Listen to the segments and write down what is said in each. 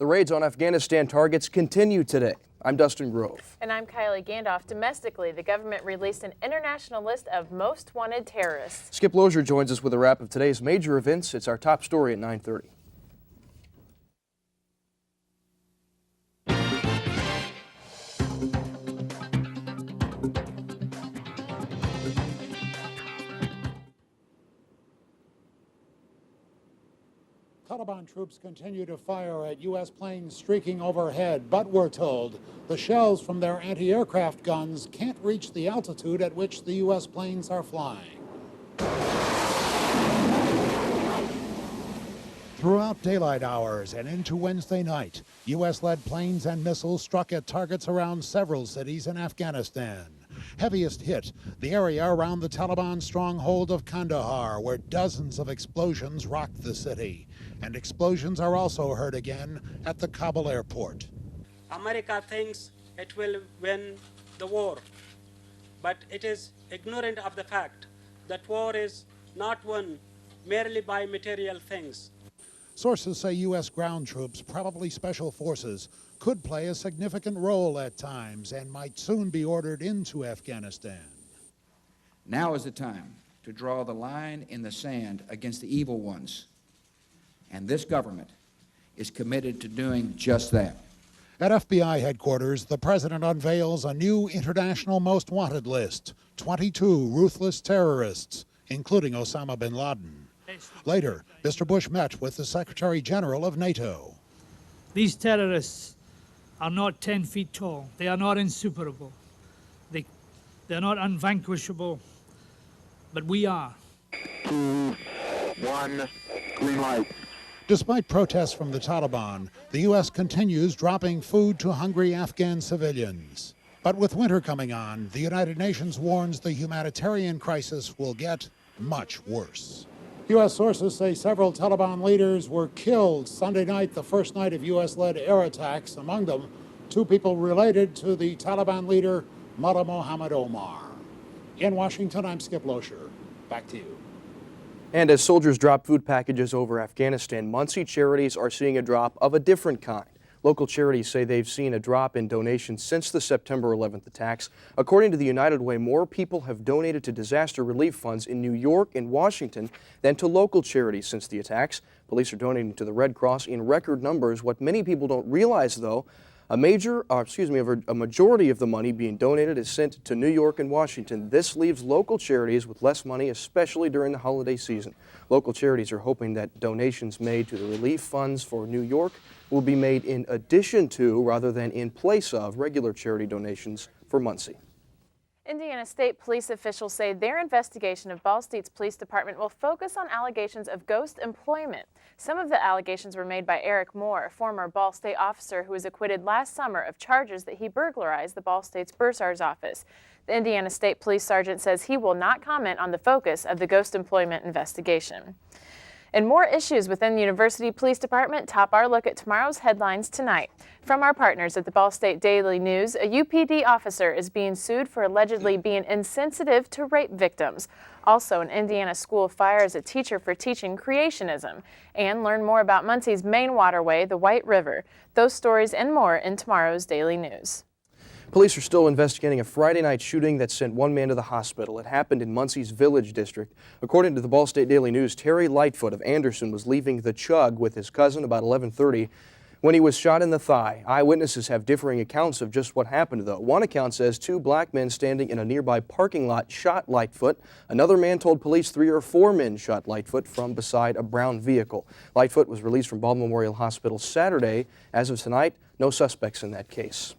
The raids on Afghanistan targets continue today. I'm Dustin Grove. And I'm Kylie Gandalf. Domestically, the government released an international list of most wanted terrorists. Skip Lozier joins us with a wrap of today's major events. It's our top story at 9:30. Taliban troops continue to fire at U.S. planes streaking overhead, but we're told the shells from their anti-aircraft guns can't reach the altitude at which the U.S. planes are flying. Throughout daylight hours and into Wednesday night, U.S.-led planes and missiles struck at targets around several cities in Afghanistan. Heaviest hit, the area around the Taliban stronghold of Kandahar, where dozens of explosions rocked the city. And explosions are also heard again at the Kabul airport. America thinks it will win the war, but it is ignorant of the fact that war is not won merely by material things. Sources say U.S. ground troops, probably special forces, could play a significant role at times and might soon be ordered into Afghanistan. Now is the time to draw the line in the sand against the evil ones. And this government is committed to doing just that. At FBI headquarters, the president unveils a new international most wanted list, 22 ruthless terrorists, including Osama bin Laden. Later, Mr. Bush met with the Secretary General of NATO. These terrorists are not 10 feet tall. They are not insuperable. They're not unvanquishable, but we are. 2, 1, green light. Despite protests from the Taliban, the U.S. continues dropping food to hungry Afghan civilians. But with winter coming on, the United Nations warns the humanitarian crisis will get much worse. U.S. sources say several Taliban leaders were killed Sunday night, the first night of U.S.-led air attacks. Among them, 2 people related to the Taliban leader, Mullah Mohammed Omar. In Washington, I'm Skip Lozier. Back to you. And as soldiers drop food packages over Afghanistan, Muncie charities are seeing a drop of a different kind. Local charities say they've seen a drop in donations since the September 11th attacks. According to the United Way, more people have donated to disaster relief funds in New York and Washington than to local charities since the attacks. Police are donating to the Red Cross in record numbers. What many people don't realize, though, a majority of the money being donated is sent to New York and Washington. This leaves local charities with less money, especially during the holiday season. Local charities are hoping that donations made to the relief funds for New York will be made in addition to, rather than in place of, regular charity donations for Muncie. Indiana State Police officials say their investigation of Ball State's police department will focus on allegations of ghost employment. Some of the allegations were made by Eric Moore, a former Ball State officer who was acquitted last summer of charges that he burglarized the Ball State's bursar's office. The Indiana State Police Sergeant says he will not comment on the focus of the ghost employment investigation. And more issues within the University Police Department top our look at tomorrow's headlines tonight. From our partners at the Ball State Daily News, a UPD officer is being sued for allegedly being insensitive to rape victims. Also, an Indiana school fires a teacher for teaching creationism. And learn more about Muncie's main waterway, the White River. Those stories and more in tomorrow's Daily News. Police are still investigating a Friday night shooting that sent 1 man to the hospital. It happened in Muncie's Village District. According to the Ball State Daily News, Terry Lightfoot of Anderson was leaving the Chug with his cousin about 11:30 when he was shot in the thigh. Eyewitnesses have differing accounts of just what happened, though. One account says 2 black men standing in a nearby parking lot shot Lightfoot. Another man told police 3 or 4 men shot Lightfoot from beside a brown vehicle. Lightfoot was released from Ball Memorial Hospital Saturday. As of tonight, no suspects in that case.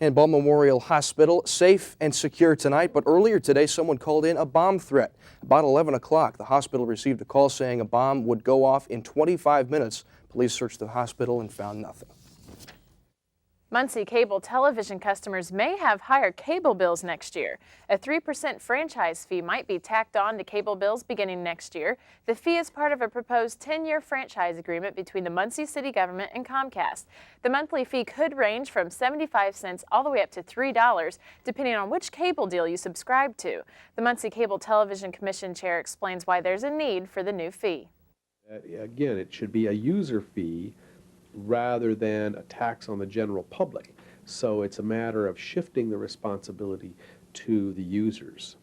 And Ball Memorial Hospital safe and secure tonight, but earlier today someone called in a bomb threat. About 11 o'clock, the hospital received a call saying a bomb would go off in 25 minutes. Police searched the hospital and found nothing. Muncie cable television customers may have higher cable bills next year. A 3% franchise fee might be tacked on to cable bills beginning next year. The fee is part of a proposed 10-year franchise agreement between the Muncie City government and Comcast. The monthly fee could range from 75 cents all the way up to $3, depending on which cable deal you subscribe to. The Muncie Cable Television Commission chair explains why there's a need for the new fee. Again, it should be a user fee rather than a tax on the general public. So it's a matter of shifting the responsibility to the users.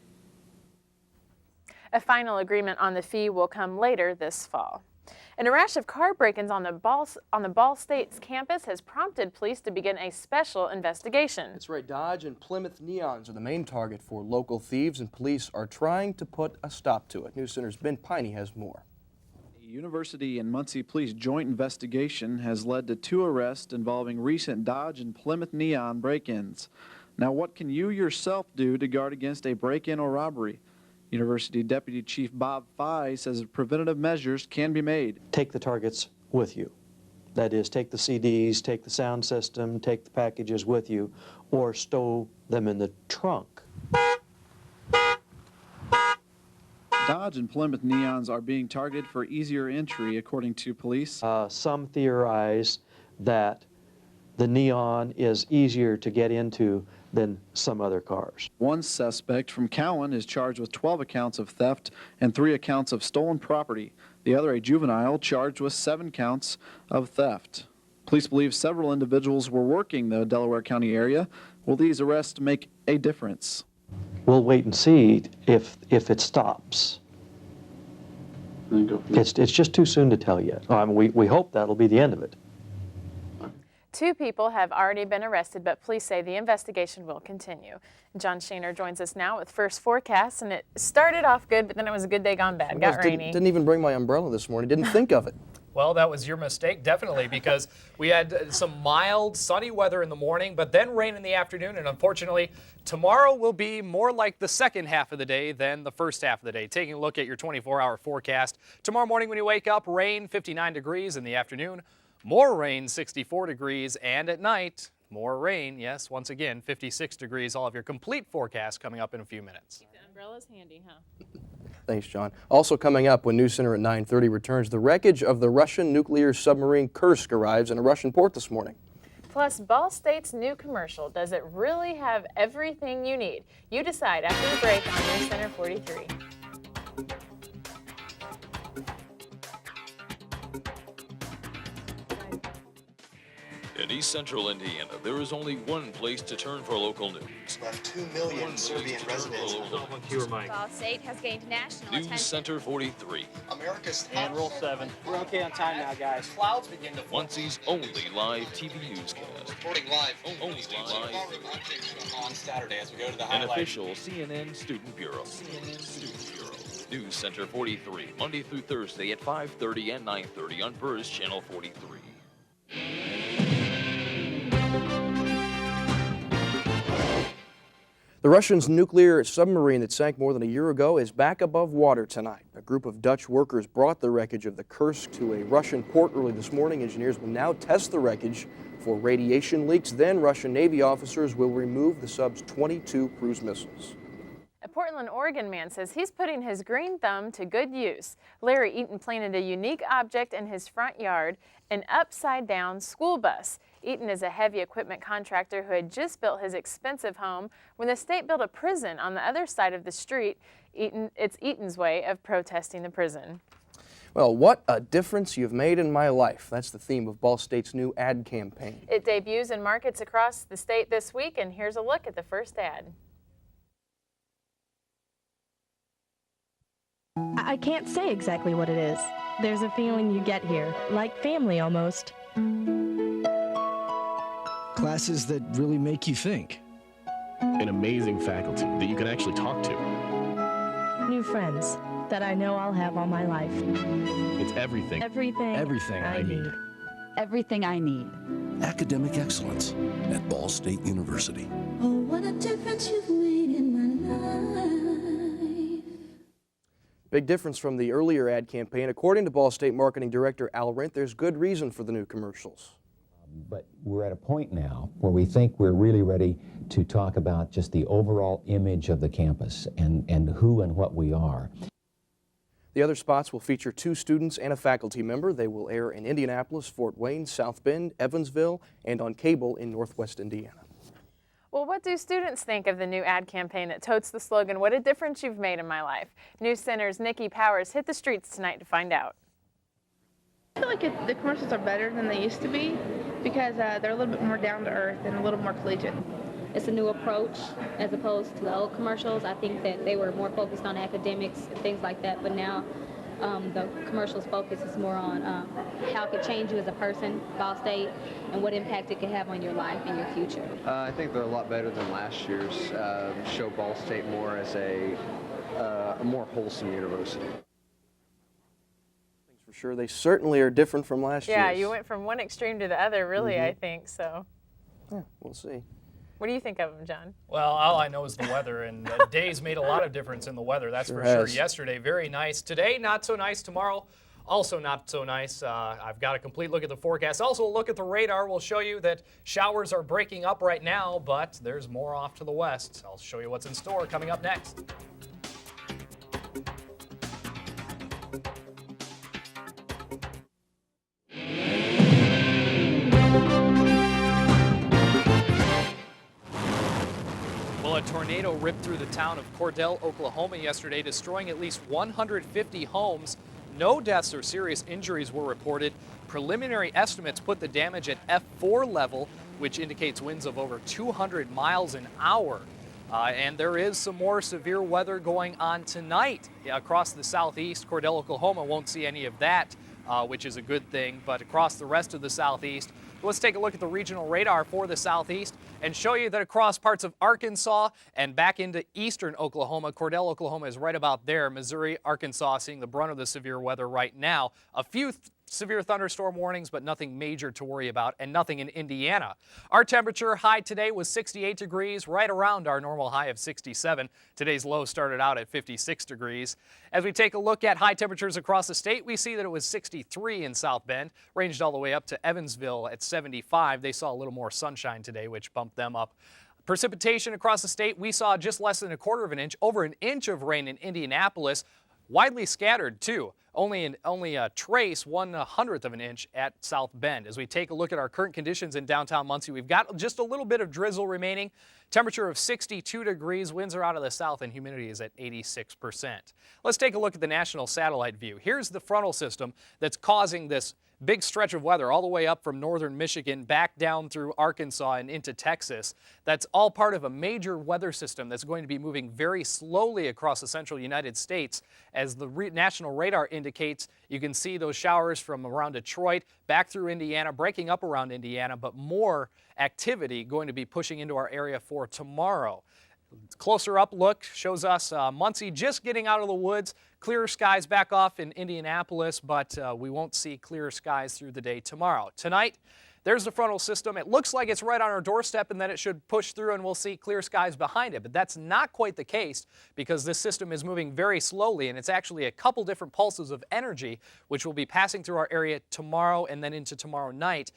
A final agreement on the fee will come later this fall. And a rash of car break-ins on the Ball State's campus has prompted police to begin a special investigation. That's right, Dodge and Plymouth Neons are the main target for local thieves, and police are trying to put a stop to it. NewsCenter's Ben Piney has more. A University and Muncie Police joint investigation has led to 2 arrests involving recent Dodge and Plymouth Neon break-ins. Now, what can you yourself do to guard against a break-in or robbery? University Deputy Chief Bob Fye says preventative measures can be made. Take the targets with you. That is, take the CDs, take the sound system, take the packages with you, or stow them in the trunk. Dodge and Plymouth Neons are being targeted for easier entry, according to police. Some theorize that the Neon is easier to get into than some other cars. One suspect from Cowan is charged with 12 accounts of theft and 3 accounts of stolen property. The other, a juvenile, charged with 7 counts of theft. Police believe several individuals were working the Delaware County area. Will these arrests make a difference? We'll wait and see if it stops. It's just too soon to tell yet. We hope that'll be the end of it. 2 people have already been arrested, but police say the investigation will continue. John Shaner joins us now with first forecast, and it started off good, but then it was a good day gone bad. Got rainy. Didn't even bring my umbrella this morning. Didn't think of it. Well, that was your mistake, definitely, because we had some mild, sunny weather in the morning, but then rain in the afternoon, and unfortunately, tomorrow will be more like the second half of the day than the first half of the day. Taking a look at your 24-hour forecast, tomorrow morning when you wake up, rain, 59 degrees in the afternoon. More rain, 64 degrees, and at night, more rain. Yes, once again, 56 degrees. I'll have your complete forecast coming up in a few minutes. Keep the umbrellas handy, huh? Thanks, John. Also coming up when NewsCenter at 9:30 returns, the wreckage of the Russian nuclear submarine Kursk arrives in a Russian port this morning. Plus, Ball State's new commercial. Does it really have everything you need? You decide after the break on NewsCenter 43. In East Central Indiana, there is only one place to turn for local news. Left 2 million Serbian residents. Ball State has gained national attention. NewsCenter 43. America's on Rule 7. We're okay on time now, guys. Clouds begin to Muncie's only live TV newscast. Reporting live. Only live. On Saturday as we go to the An highlight. official CNN Student Bureau. CNN Student Bureau. NewsCenter 43, Monday through Thursday at 5:30 and 9:30 on Burrs Channel 43. The Russians' nuclear submarine that sank more than a year ago is back above water tonight. A group of Dutch workers brought the wreckage of the Kursk to a Russian port early this morning. Engineers will now test the wreckage for radiation leaks. Then Russian Navy officers will remove the sub's 22 cruise missiles. A Portland, Oregon man says he's putting his green thumb to good use. Larry Eaton planted a unique object in his front yard, an upside-down school bus. Eaton is a heavy equipment contractor who had just built his expensive home when the state built a prison on the other side of the street. It's Eaton's way of protesting the prison. Well, what a difference you've made in my life. That's the theme of Ball State's new ad campaign. It debuts in markets across the state this week, and here's a look at the first ad. I can't say exactly what it is. There's a feeling you get here, like family almost. Classes that really make you think. An amazing faculty that you can actually talk to. New friends that I know I'll have all my life. It's everything. Everything I need. Everything I need. Academic excellence at Ball State University. Oh, what a difference you've made in my life. Big difference from the earlier ad campaign. According to Ball State Marketing Director Al Rent, there's good reason for the new commercials. But we're at a point now where we think we're really ready to talk about just the overall image of the campus and who and what we are. The other spots will feature 2 students and a faculty member. They will air in Indianapolis, Fort Wayne, South Bend, Evansville, and on cable in Northwest Indiana. Well, what do students think of the new ad campaign that totes the slogan, "What a difference you've made in my life"? NewsCenter's Nikki Powers hit the streets tonight to find out. What like the commercials are better than they used to be because they're a little bit more down to earth and a little more collegiate. It's a new approach as opposed to the old commercials. I think that they were more focused on academics and things like that, but now the commercials focus is more on how it could change you as a person, Ball State, and what impact it could have on your life and your future. I think they're a lot better than last year's. Show Ball State more as a more wholesome university. For sure, they certainly are different from last year. Yeah, you went from one extreme to the other, really, I think, so. Yeah, we'll see. What do you think of them, John? Well, all I know is the weather, and the days made a lot of difference in the weather, that's for sure. Yesterday, very nice. Today, not so nice. Tomorrow, also not so nice. I've got a complete look at the forecast. Also, a look at the radar will show you that showers are breaking up right now, but there's more off to the west. I'll show you what's in store coming up next. A tornado ripped through the town of Cordell, Oklahoma yesterday, destroying at least 150 homes. No deaths or serious injuries were reported. Preliminary estimates put the damage at F4 level, which indicates winds of over 200 miles an hour. And there is some more severe weather going on tonight across the southeast. Cordell, Oklahoma won't see any of that, which is a good thing, but across the rest of the southeast. Let's take a look at the regional radar for the southeast and show you that across parts of Arkansas and back into eastern Oklahoma, Cordell, Oklahoma is right about there. Missouri, Arkansas seeing the brunt of the severe weather right now. A few severe thunderstorm warnings, but nothing major to worry about, and nothing in Indiana. Our temperature high today was 68 degrees, right around our normal high of 67. Today's low started out at 56 degrees. As we take a look at high temperatures across the state, we see that it was 63 in South Bend, ranged all the way up to Evansville at 75. They saw a little more sunshine today, which bumped them up. Precipitation across the state, we saw just less than a quarter of an inch, over an inch of rain in Indianapolis. Widely scattered, too. Only a trace, 1/100th of an inch at South Bend. As we take a look at our current conditions in downtown Muncie, we've got just a little bit of drizzle remaining. Temperature of 62 degrees. Winds are out of the south and humidity is at 86%. Let's take a look at the national satellite view. Here's the frontal system that's causing this big stretch of weather all the way up from northern Michigan back down through Arkansas and into Texas. That's all part of a major weather system that's going to be moving very slowly across the central United States. As the national radar indicates, you can see those showers from around Detroit back through Indiana, breaking up around Indiana, but more activity going to be pushing into our area for tomorrow. Closer up look shows us Muncie just getting out of the woods. Clearer skies back off in Indianapolis, but we won't see clearer skies through the day tomorrow. Tonight, there's the frontal system. It looks like it's right on our doorstep, and then it should push through and we'll see clear skies behind it. But that's not quite the case because this system is moving very slowly, and it's actually a couple different pulses of energy which will be passing through our area tomorrow and then into tomorrow night,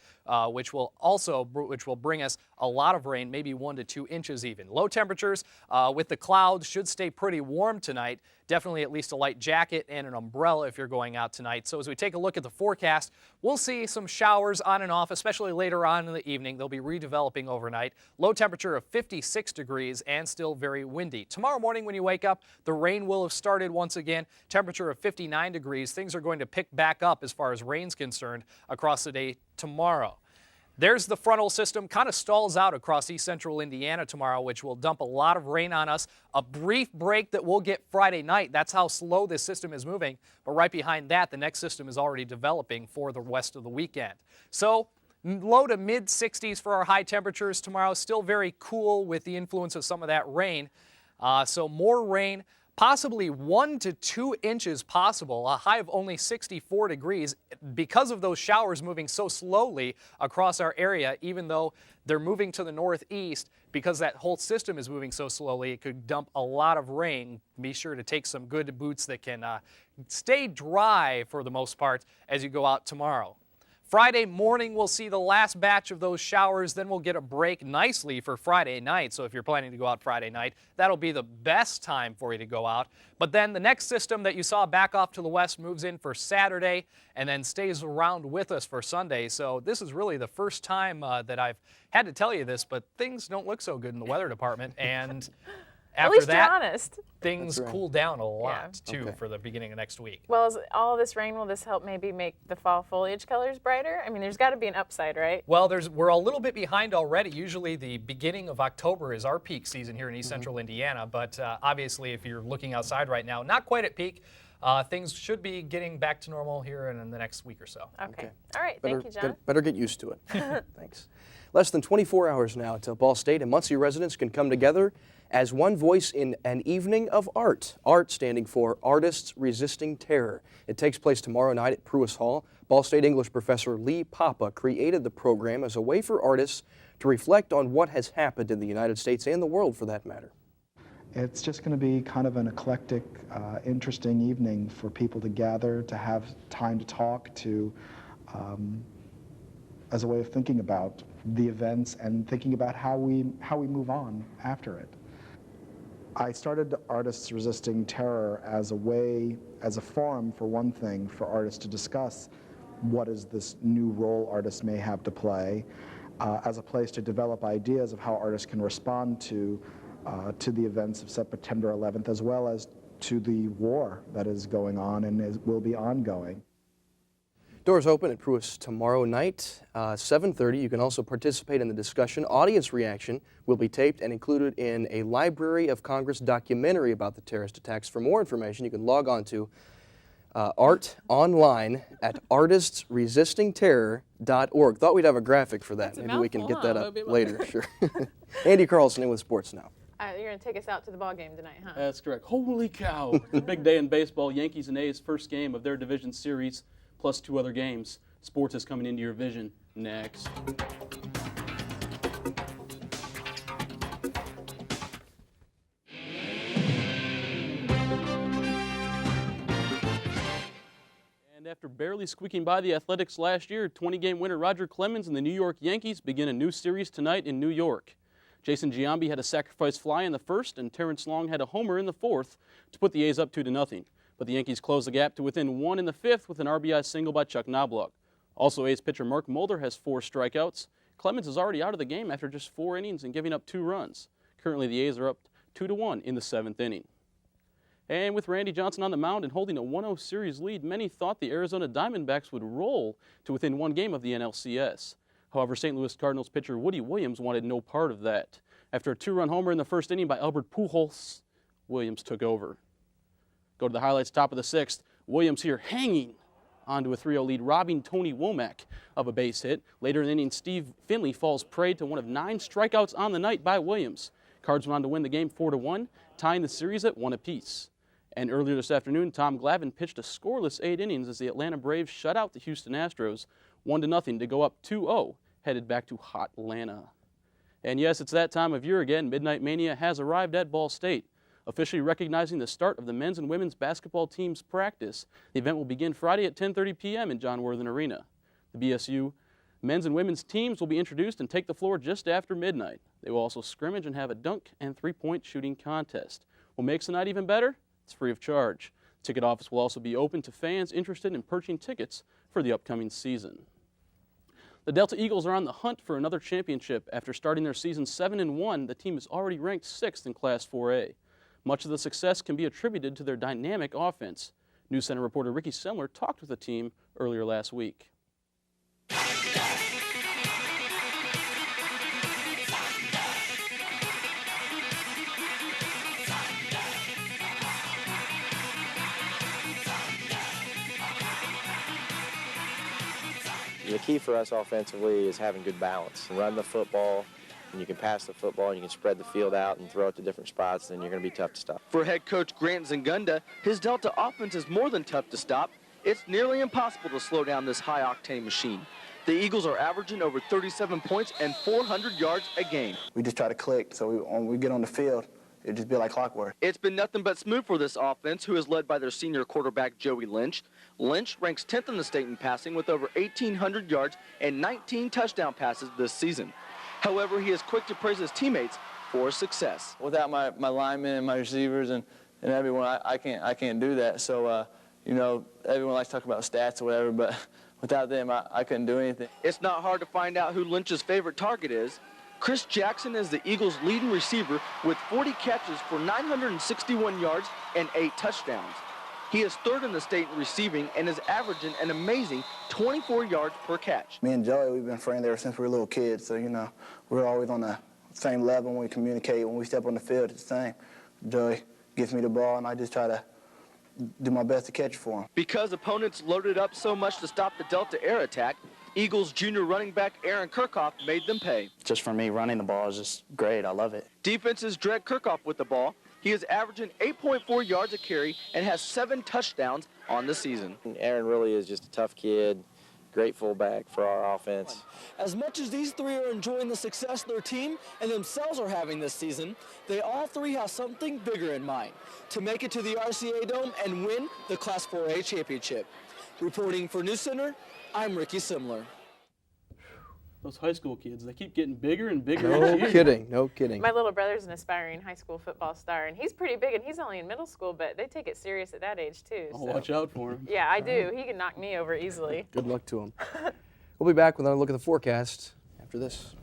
which will bring us a lot of rain, maybe 1 to 2 inches even. Low temperatures with the clouds should stay pretty warm tonight. Definitely at least a light jacket and an umbrella if you're going out tonight. So as we take a look at the forecast, we'll see some showers on and off, especially later on in the evening. They'll be redeveloping overnight. Low temperature of 56 degrees and still very windy. Tomorrow morning when you wake up, the rain will have started once again. Temperature of 59 degrees. Things are going to pick back up as far as rain's concerned across the day tomorrow. There's the frontal system, kind of stalls out across east central Indiana tomorrow, which will dump a lot of rain on us. A brief break that we'll get Friday night. That's how slow this system is moving. But right behind that, the next system is already developing for the rest of the weekend. So low to mid 60s for our high temperatures tomorrow. Still very cool with the influence of some of that rain. So more rain. Possibly 1 to 2 inches possible, a high of only 64 degrees because of those showers moving so slowly across our area. Even though they're moving to the northeast, because that whole system is moving so slowly, it could dump a lot of rain. Be sure to take some good boots that can stay dry for the most part as you go out tomorrow. Friday morning, we'll see the last batch of those showers. Then we'll get a break nicely for Friday night. So if you're planning to go out Friday night, that'll be the best time for you to go out. But then the next system that you saw back off to the west moves in for Saturday and then stays around with us for Sunday. So this is really the first time that I've had to tell you this, but things don't look so good in the weather department. And At after least that, you're honest. things That's right. cool down a lot, Yeah. too, Okay. for the beginning of next week. Well, is all this rain, will this help maybe make the fall foliage colors brighter? I mean, there's got to be an upside, right? Well, we're a little bit behind already. Usually the beginning of October is our peak season here in East Central Indiana, but obviously if you're looking outside right now, not quite at peak. Things should be getting back to normal here in the next week or so. Okay. All right. Better, Thank you, John. better get used to it. Thanks. Less than 24 hours now until Ball State and Muncie residents can come together as one voice in an evening of art. ART standing for Artists Resisting Terror. It takes place tomorrow night at Pruis Hall. Ball State English professor Lee Papa created the program as a way for artists to reflect on what has happened in the United States and the world for that matter. It's just going to be kind of an eclectic, interesting evening for people to gather, to have time to talk, as a way of thinking about the events and thinking about how we move on after it. I started Artists Resisting Terror as a forum for one thing, for artists to discuss what is this new role artists may have to play, as a place to develop ideas of how artists can respond to the events of September 11th, as well as to the war that is going on and will be ongoing. Doors open at Pruis tomorrow night, 7:30. You can also participate in the discussion. Audience reaction will be taped and included in a Library of Congress documentary about the terrorist attacks. For more information, you can log on to art online at artistsresistingterror.org. Thought we'd have a graphic for that. That's a Maybe we can mouthful, get that huh? up later. Sure. Andy Carlson in with sports now. You're going to take us out to the ball game tonight, huh? That's correct. Holy cow. It's a big day in baseball. Yankees and A's first game of their division series, plus 2 other games. Sports is coming into your vision next. And after barely squeaking by the Athletics last year, 20-game winner Roger Clemens and the New York Yankees begin a new series tonight in New York. Jason Giambi had a sacrifice fly in the first, and Terrence Long had a homer in the fourth to put the A's up 2-0. But the Yankees closed the gap to within 1 in the fifth with an RBI single by Chuck Knobloch. Also, A's pitcher Mark Mulder has 4 strikeouts. Clemens is already out of the game after just 4 innings and giving up 2 runs. Currently, the A's are up 2-1 in the 7th inning. And with Randy Johnson on the mound and holding a 1-0 series lead, many thought the Arizona Diamondbacks would roll to within 1 game of the NLCS. However, St. Louis Cardinals pitcher Woody Williams wanted no part of that. After a 2-run homer in the first inning by Albert Pujols, Williams took over. Go to the highlights, top of the 6th. Williams here hanging onto a 3-0 lead, robbing Tony Womack of a base hit. Later in the inning, Steve Finley falls prey to one of 9 strikeouts on the night by Williams. Cards went on to win the game 4-1, tying the series at 1 apiece. And earlier this afternoon, Tom Glavine pitched a scoreless 8 innings as the Atlanta Braves shut out the Houston Astros 1-0 to go up 2-0, headed back to hot Atlanta. And yes, it's that time of year again. Midnight Mania has arrived at Ball State. Officially recognizing the start of the men's and women's basketball team's practice, the event will begin Friday at 10:30 p.m. in John Worthen Arena. The BSU men's and women's teams will be introduced and take the floor just after midnight. They will also scrimmage and have a dunk and 3-point shooting contest. What makes the night even better? It's free of charge. The ticket office will also be open to fans interested in purchasing tickets for the upcoming season. The Delta Eagles are on the hunt for another championship. After starting their season 7-1, the team is already ranked 6th in Class 4A. Much of the success can be attributed to their dynamic offense. NewsCenter reporter Ricky Semler talked with the team earlier last week. The key for us offensively is having good balance. Run the football, and you can pass the football, and you can spread the field out and throw it to different spots, then you're going to be tough to stop. For head coach Grant Zingunda, his Delta offense is more than tough to stop. It's nearly impossible to slow down this high-octane machine. The Eagles are averaging over 37 points and 400 yards a game. We just try to click, so when we get on the field, it just be like clockwork. It's been nothing but smooth for this offense, who is led by their senior quarterback, Joey Lynch. Lynch ranks 10th in the state in passing with over 1,800 yards and 19 touchdown passes this season. However, he is quick to praise his teammates for his success. Without my linemen and my receivers and everyone, I can't do that. So, you know, everyone likes to talk about stats or whatever, but without them, I couldn't do anything. It's not hard to find out who Lynch's favorite target is. Chris Jackson is the Eagles' leading receiver with 40 catches for 961 yards and 8 touchdowns. He is third in the state in receiving and is averaging an amazing 24 yards per catch. Me and Joey, we've been friends ever since we were little kids, so, you know, we're always on the same level when we communicate. When we step on the field, it's the same. Joey gives me the ball, and I just try to do my best to catch it for him. Because opponents loaded up so much to stop the Delta air attack, Eagles junior running back Aaron Kirchhoff made them pay. Just for me, running the ball is just great. I love it. Defenses dread Kirchhoff with the ball. He is averaging 8.4 yards a carry and has 7 touchdowns on the season. Aaron really is just a tough kid, great fullback for our offense. As much as these three are enjoying the success their team and themselves are having this season, they all three have something bigger in mind: to make it to the RCA Dome and win the Class 4A championship. Reporting for NewsCenter, I'm Ricky Simler. Those high school kids, they keep getting bigger and bigger. No kidding, no kidding. My little brother's an aspiring high school football star, and he's pretty big, and he's only in middle school, but they take it serious at that age, too. Oh, watch out for him. Yeah, I do. He can knock me over easily. Good luck to him. We'll be back with another look at the forecast after this.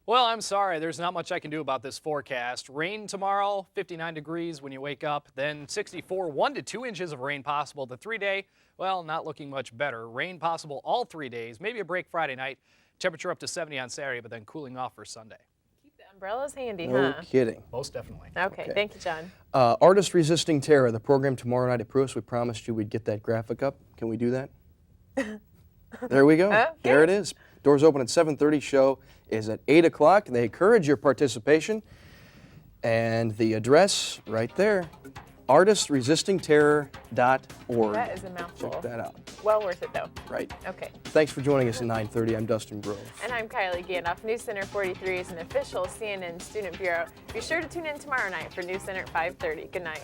Well, I'm sorry, there's not much I can do about this forecast. Rain tomorrow, 59 degrees when you wake up, then 64, 1 to 2 inches of rain possible. The 3-day, well, not looking much better. Rain possible all 3 days, maybe a break Friday night. Temperature up to 70 on Saturday, but then cooling off for Sunday. Keep the umbrellas handy, No huh? kidding. Most definitely. Okay, thank you, John. Artist Resisting Terror, the program tomorrow night at Pruis. We promised you we'd get that graphic up. Can we do that? There we go. Okay. There it is. Doors open at 7:30. Show is at 8 o'clock. They encourage your participation. And the address right there, artistresistingterror.org. That is a mouthful. Check that out. Well worth it, though. Right. Okay. Thanks for joining us at 9:30. I'm Dustin Grove. And I'm Kylie Gandalf. NewsCenter 43 is an official CNN Student Bureau. Be sure to tune in tomorrow night for NewsCenter at 5:30. Good night.